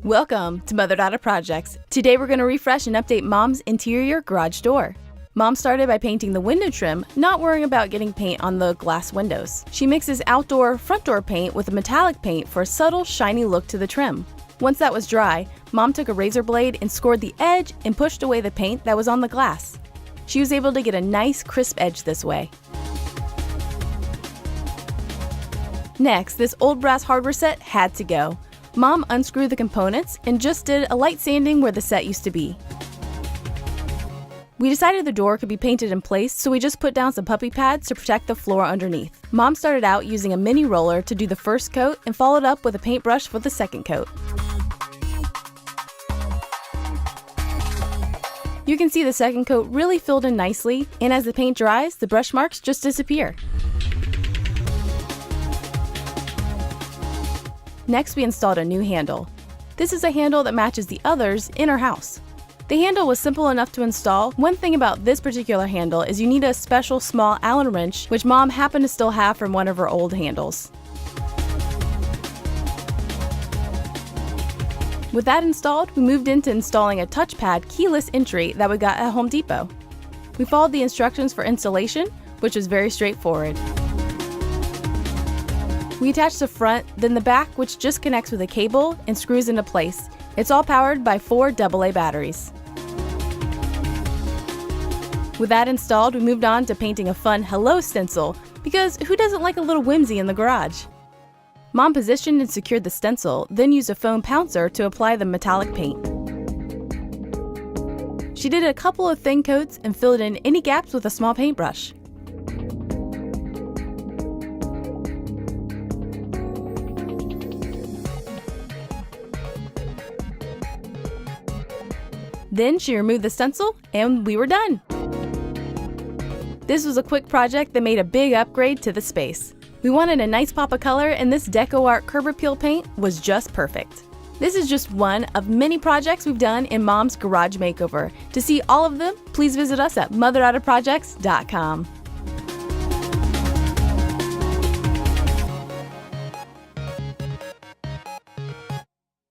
Welcome to Mother Daughter Projects. Today we're going to refresh and update Mom's interior garage door. Mom started by painting the window trim, not worrying about getting paint on the glass windows. She mixes outdoor front door paint with a metallic paint for a subtle, shiny look to the trim. Once that was dry, Mom took a razor blade and scored the edge and pushed away the paint that was on the glass. She was able to get a nice, crisp edge this way. Next, this old brass hardware set had to go. Mom unscrewed the components and just did a light sanding where the set used to be. We decided the door could be painted in place, so we just put down some puppy pads to protect the floor underneath. Mom started out using a mini roller to do the first coat and followed up with a paintbrush for the second coat. You can see the second coat really filled in nicely, and as the paint dries, the brush marks just disappear. Next, we installed a new handle. This is a handle that matches the others in our house. The handle was simple enough to install. One thing about this particular handle is you need a special small Allen wrench, which Mom happened to still have from one of her old handles. With that installed, we moved into installing a touchpad keyless entry that we got at Home Depot. We followed the instructions for installation, which was very straightforward. We attached the front, then the back, which just connects with a cable and screws into place. It's all powered by 4 AA batteries. With that installed, we moved on to painting a fun Hello stencil, because who doesn't like a little whimsy in the garage? Mom positioned and secured the stencil, then used a foam pouncer to apply the metallic paint. She did a couple of thin coats and filled in any gaps with a small paintbrush. Then she removed the stencil and we were done. This was a quick project that made a big upgrade to the space. We wanted a nice pop of color and this Deco Art curb appeal paint was just perfect. This is just one of many projects we've done in Mom's garage makeover. To see all of them, please visit us at motherdaughterprojects.com.